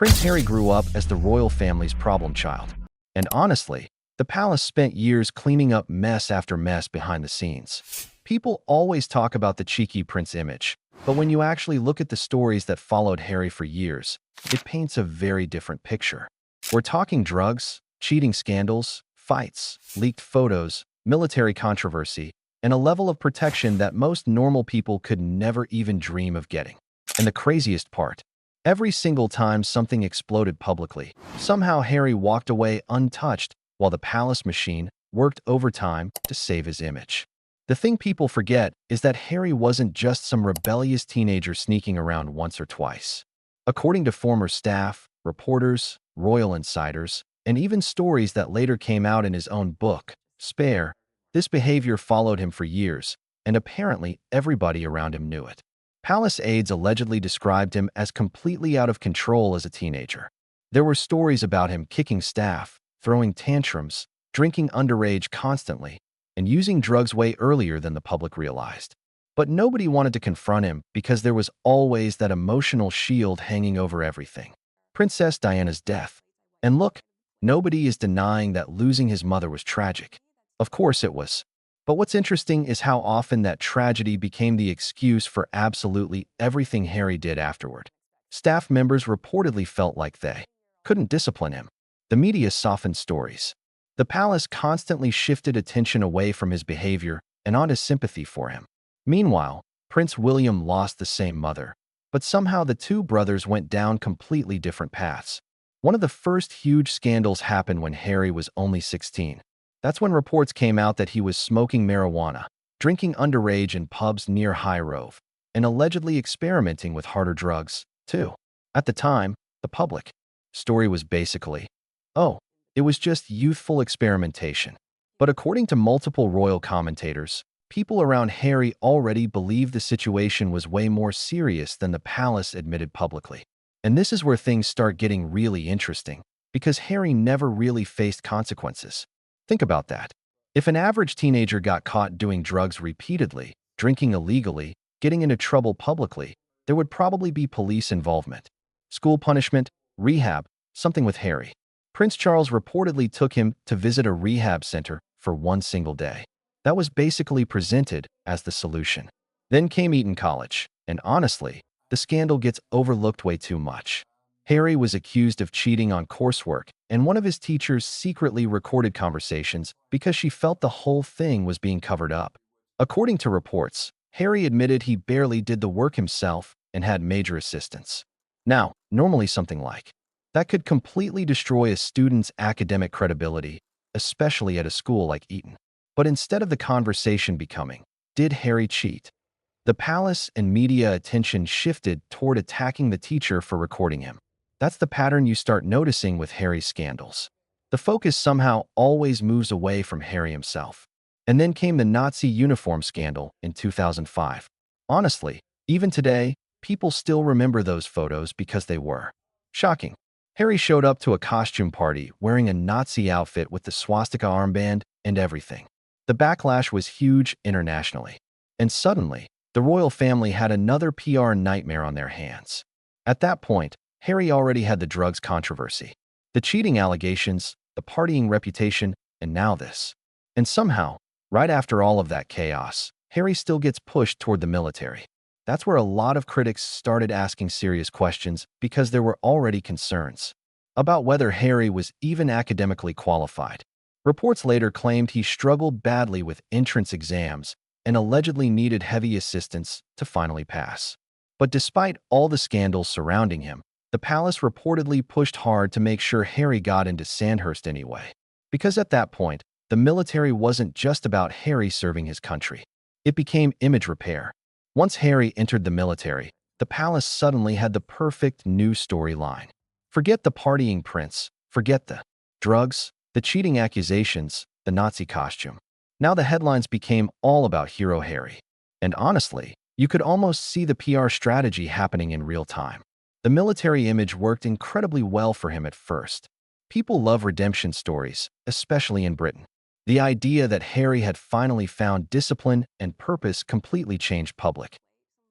Prince Harry grew up as the royal family's problem child. And honestly, the palace spent years cleaning up mess after mess behind the scenes. People always talk about the cheeky prince image, but when you actually look at the stories that followed Harry for years, it paints a very different picture. We're talking drugs, cheating scandals, fights, leaked photos, military controversy, and a level of protection that most normal people could never even dream of getting. And the craziest part, every single time something exploded publicly, somehow Harry walked away untouched while the palace machine worked overtime to save his image. The thing people forget is that Harry wasn't just some rebellious teenager sneaking around once or twice. According to former staff, reporters, royal insiders, and even stories that later came out in his own book, Spare, this behavior followed him for years, and apparently everybody around him knew it. Palace aides allegedly described him as completely out of control as a teenager. There were stories about him kicking staff, throwing tantrums, drinking underage constantly, and using drugs way earlier than the public realized. But nobody wanted to confront him because there was always that emotional shield hanging over everything. Princess Diana's death. And look, nobody is denying that losing his mother was tragic. Of course it was. But what's interesting is how often that tragedy became the excuse for absolutely everything Harry did afterward. Staff members reportedly felt like they couldn't discipline him. The media softened stories. The palace constantly shifted attention away from his behavior and onto sympathy for him. Meanwhile, Prince William lost the same mother, but somehow the two brothers went down completely different paths. One of the first huge scandals happened when Harry was only 16. That's when reports came out that he was smoking marijuana, drinking underage in pubs near High Rove, and allegedly experimenting with harder drugs, too. At the time, the public story was basically, oh, it was just youthful experimentation. But according to multiple royal commentators, people around Harry already believed the situation was way more serious than the palace admitted publicly. And this is where things start getting really interesting, because Harry never really faced consequences. Think about that. If an average teenager got caught doing drugs repeatedly, drinking illegally, getting into trouble publicly, there would probably be police involvement, school punishment, rehab, something. With Harry, Prince Charles reportedly took him to visit a rehab center for one single day. That was basically presented as the solution. Then came Eton College, and honestly, the scandal gets overlooked way too much. Harry was accused of cheating on coursework, and one of his teachers secretly recorded conversations because she felt the whole thing was being covered up. According to reports, Harry admitted he barely did the work himself and had major assistance. Now, normally something like that could completely destroy a student's academic credibility, especially at a school like Eton. But instead of the conversation becoming, did Harry cheat? The palace and media attention shifted toward attacking the teacher for recording him. That's the pattern you start noticing with Harry's scandals. The focus somehow always moves away from Harry himself. And then came the Nazi uniform scandal in 2005. Honestly, even today, people still remember those photos because they were shocking. Harry showed up to a costume party wearing a Nazi outfit with the swastika armband and everything. The backlash was huge internationally. And suddenly, the royal family had another PR nightmare on their hands. At that point, Harry already had the drugs controversy, the cheating allegations, the partying reputation, and now this. And somehow, right after all of that chaos, Harry still gets pushed toward the military. That's where a lot of critics started asking serious questions because there were already concerns about whether Harry was even academically qualified. Reports later claimed he struggled badly with entrance exams and allegedly needed heavy assistance to finally pass. But despite all the scandals surrounding him, the palace reportedly pushed hard to make sure Harry got into Sandhurst anyway. Because at that point, the military wasn't just about Harry serving his country. It became image repair. Once Harry entered the military, the palace suddenly had the perfect new storyline. Forget the partying prince, forget the drugs, the cheating accusations, the Nazi costume. Now the headlines became all about Hero Harry. And honestly, you could almost see the PR strategy happening in real time. The military image worked incredibly well for him at first. People love redemption stories, especially in Britain. The idea that Harry had finally found discipline and purpose completely changed public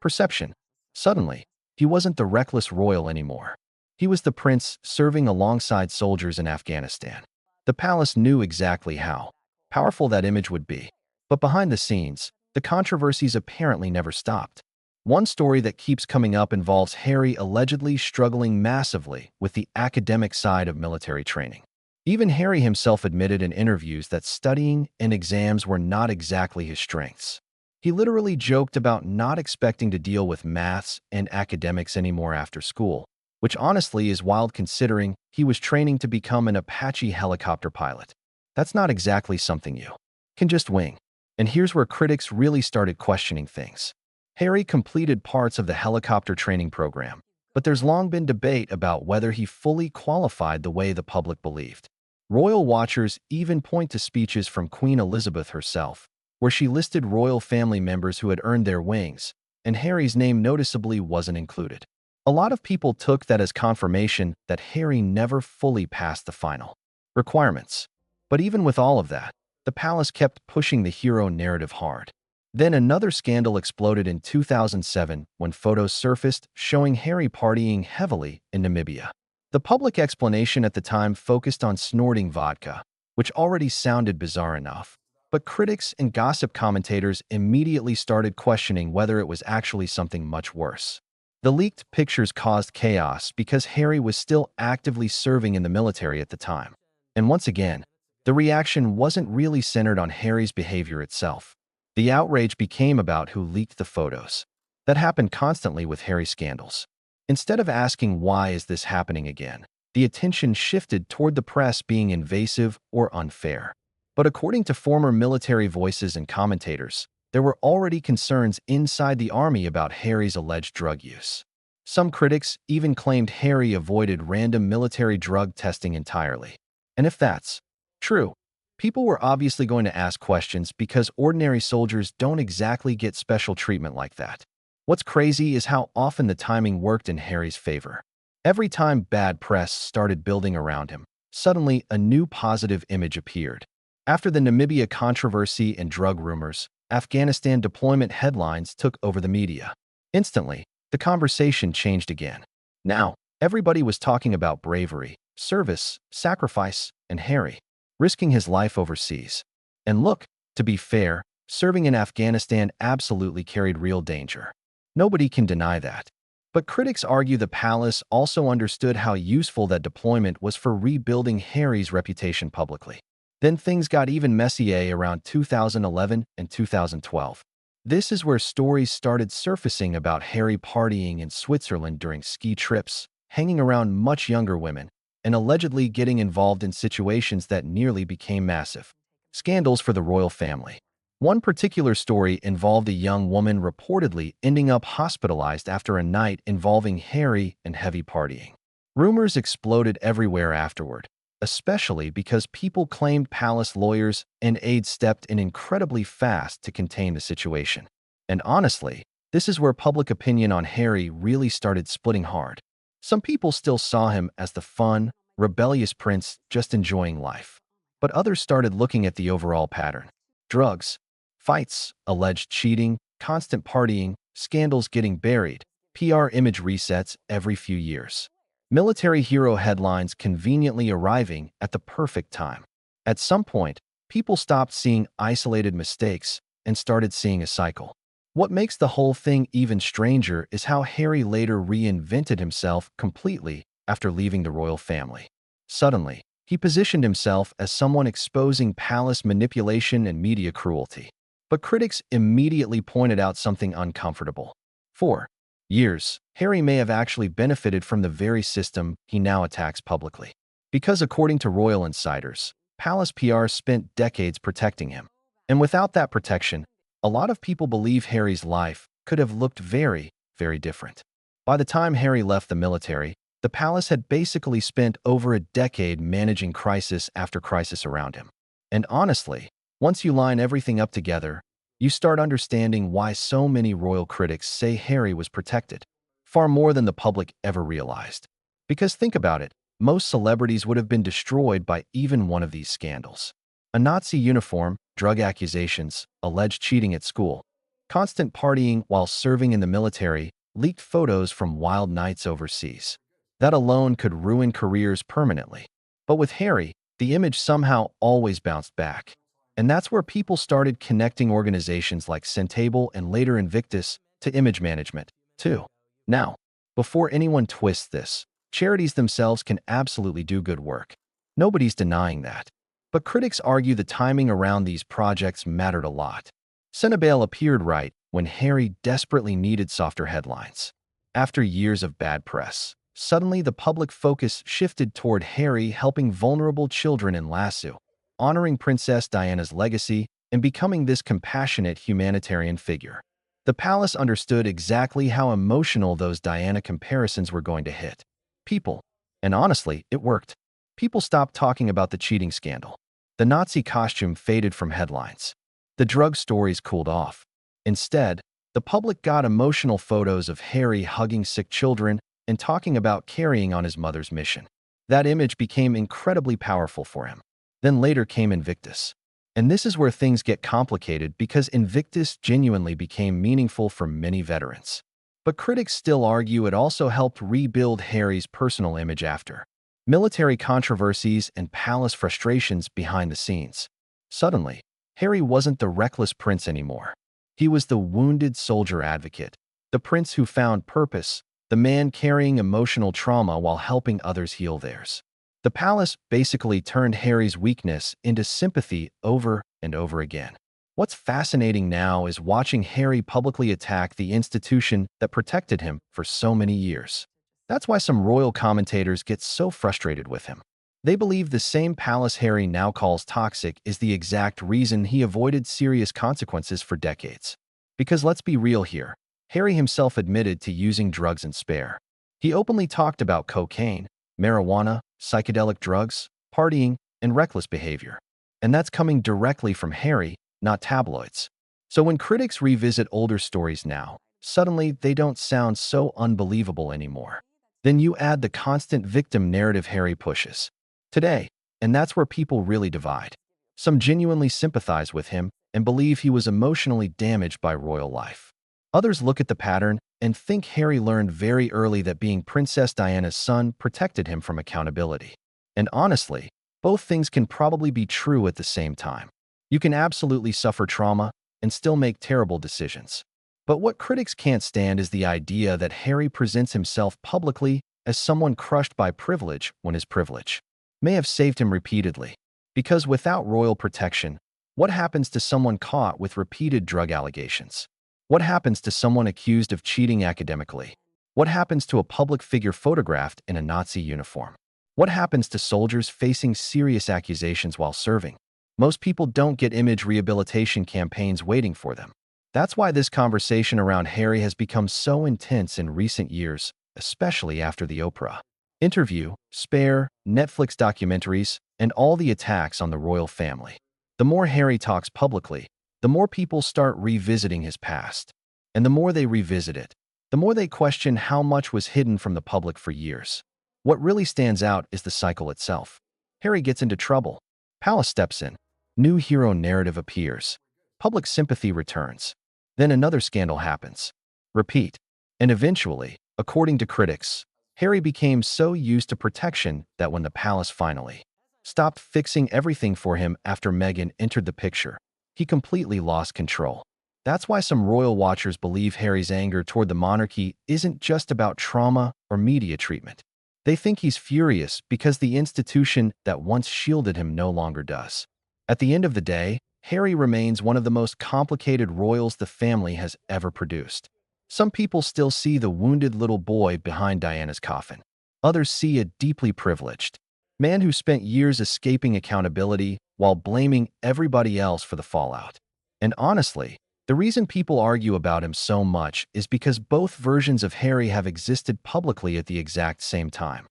perception. Suddenly, he wasn't the reckless royal anymore. He was the prince serving alongside soldiers in Afghanistan. The palace knew exactly how powerful that image would be. But behind the scenes, the controversies apparently never stopped. One story that keeps coming up involves Harry allegedly struggling massively with the academic side of military training. Even Harry himself admitted in interviews that studying and exams were not exactly his strengths. He literally joked about not expecting to deal with maths and academics anymore after school, which honestly is wild considering he was training to become an Apache helicopter pilot. That's not exactly something you can just wing. And here's where critics really started questioning things. Harry completed parts of the helicopter training program, but there's long been debate about whether he fully qualified the way the public believed. Royal watchers even point to speeches from Queen Elizabeth herself, where she listed royal family members who had earned their wings, and Harry's name noticeably wasn't included. A lot of people took that as confirmation that Harry never fully passed the final requirements. But even with all of that, the palace kept pushing the hero narrative hard. Then another scandal exploded in 2007 when photos surfaced showing Harry partying heavily in Namibia. The public explanation at the time focused on snorting vodka, which already sounded bizarre enough. But critics and gossip commentators immediately started questioning whether it was actually something much worse. The leaked pictures caused chaos because Harry was still actively serving in the military at the time. And once again, the reaction wasn't really centered on Harry's behavior itself. The outrage became about who leaked the photos. That happened constantly with Harry scandals. Instead of asking why is this happening again, the attention shifted toward the press being invasive or unfair. But according to former military voices and commentators, there were already concerns inside the army about Harry's alleged drug use. Some critics even claimed Harry avoided random military drug testing entirely. And if that's true, people were obviously going to ask questions because ordinary soldiers don't exactly get special treatment like that. What's crazy is how often the timing worked in Harry's favor. Every time bad press started building around him, suddenly a new positive image appeared. After the Namibia controversy and drug rumors, Afghanistan deployment headlines took over the media. Instantly, the conversation changed again. Now, everybody was talking about bravery, service, sacrifice, and Harry risking his life overseas. And look, to be fair, serving in Afghanistan absolutely carried real danger. Nobody can deny that. But critics argue the palace also understood how useful that deployment was for rebuilding Harry's reputation publicly. Then things got even messier around 2011 and 2012. This is where stories started surfacing about Harry partying in Switzerland during ski trips, hanging around much younger women, and allegedly getting involved in situations that nearly became massive scandals for the royal family. One particular story involved a young woman reportedly ending up hospitalized after a night involving Harry and heavy partying. Rumors exploded everywhere afterward, especially because people claimed palace lawyers and aides stepped in incredibly fast to contain the situation. And honestly, this is where public opinion on Harry really started splitting hard. Some people still saw him as the fun, rebellious prince just enjoying life. But others started looking at the overall pattern. Drugs, fights, alleged cheating, constant partying, scandals getting buried, PR image resets every few years. Military hero headlines conveniently arriving at the perfect time. At some point, people stopped seeing isolated mistakes and started seeing a cycle. What makes the whole thing even stranger is how Harry later reinvented himself completely after leaving the royal family. Suddenly, he positioned himself as someone exposing palace manipulation and media cruelty. But critics immediately pointed out something uncomfortable. For years, Harry may have actually benefited from the very system he now attacks publicly. Because according to royal insiders, palace PR spent decades protecting him. And without that protection, a lot of people believe Harry's life could have looked very, very different. By the time Harry left the military, the palace had basically spent over a decade managing crisis after crisis around him. And honestly, once you line everything up together, you start understanding why so many royal critics say Harry was protected, far more than the public ever realized. Because think about it, most celebrities would have been destroyed by even one of these scandals. A Nazi uniform, drug accusations, alleged cheating at school, constant partying while serving in the military, leaked photos from wild nights overseas. That alone could ruin careers permanently. But with Harry, the image somehow always bounced back. And that's where people started connecting organizations like Centable and later Invictus to image management, too. Now, before anyone twists this, charities themselves can absolutely do good work. Nobody's denying that. But critics argue the timing around these projects mattered a lot. Centable appeared right when Harry desperately needed softer headlines. After years of bad press, suddenly the public focus shifted toward Harry helping vulnerable children in Lasso, honoring Princess Diana's legacy, and becoming this compassionate humanitarian figure. The palace understood exactly how emotional those Diana comparisons were going to hit people. And honestly, it worked. People stopped talking about the cheating scandal. The Nazi costume faded from headlines. The drug stories cooled off. Instead, the public got emotional photos of Harry hugging sick children and talking about carrying on his mother's mission. That image became incredibly powerful for him. Then later came Invictus. And this is where things get complicated because Invictus genuinely became meaningful for many veterans. But critics still argue it also helped rebuild Harry's personal image after military controversies and palace frustrations behind the scenes. Suddenly, Harry wasn't the reckless prince anymore. He was the wounded soldier advocate, the prince who found purpose, the man carrying emotional trauma while helping others heal theirs. The palace basically turned Harry's weakness into sympathy over and over again. What's fascinating now is watching Harry publicly attack the institution that protected him for so many years. That's why some royal commentators get so frustrated with him. They believe the same palace Harry now calls toxic is the exact reason he avoided serious consequences for decades. Because let's be real here, Harry himself admitted to using drugs in Spare. He openly talked about cocaine, marijuana, psychedelic drugs, partying, and reckless behavior. And that's coming directly from Harry, not tabloids. So when critics revisit older stories now, suddenly they don't sound so unbelievable anymore. Then you add the constant victim narrative Harry pushes today, and that's where people really divide. Some genuinely sympathize with him and believe he was emotionally damaged by royal life. Others look at the pattern and think Harry learned very early that being Princess Diana's son protected him from accountability. And honestly, both things can probably be true at the same time. You can absolutely suffer trauma and still make terrible decisions. But what critics can't stand is the idea that Harry presents himself publicly as someone crushed by privilege when his privilege may have saved him repeatedly. Because without royal protection, what happens to someone caught with repeated drug allegations? What happens to someone accused of cheating academically? What happens to a public figure photographed in a Nazi uniform? What happens to soldiers facing serious accusations while serving? Most people don't get image rehabilitation campaigns waiting for them. That's why this conversation around Harry has become so intense in recent years, especially after the Oprah interview, Spare, Netflix documentaries, and all the attacks on the royal family. The more Harry talks publicly, the more people start revisiting his past. And the more they revisit it, the more they question how much was hidden from the public for years. What really stands out is the cycle itself. Harry gets into trouble. Palace steps in. New hero narrative appears. Public sympathy returns. Then another scandal happens. Repeat. And eventually, according to critics, Harry became so used to protection that when the palace finally stopped fixing everything for him after Meghan entered the picture, he completely lost control. That's why some royal watchers believe Harry's anger toward the monarchy isn't just about trauma or media treatment. They think he's furious because the institution that once shielded him no longer does. At the end of the day, Harry remains one of the most complicated royals the family has ever produced. Some people still see the wounded little boy behind Diana's coffin. Others see a deeply privileged man who spent years escaping accountability while blaming everybody else for the fallout. And honestly, the reason people argue about him so much is because both versions of Harry have existed publicly at the exact same time.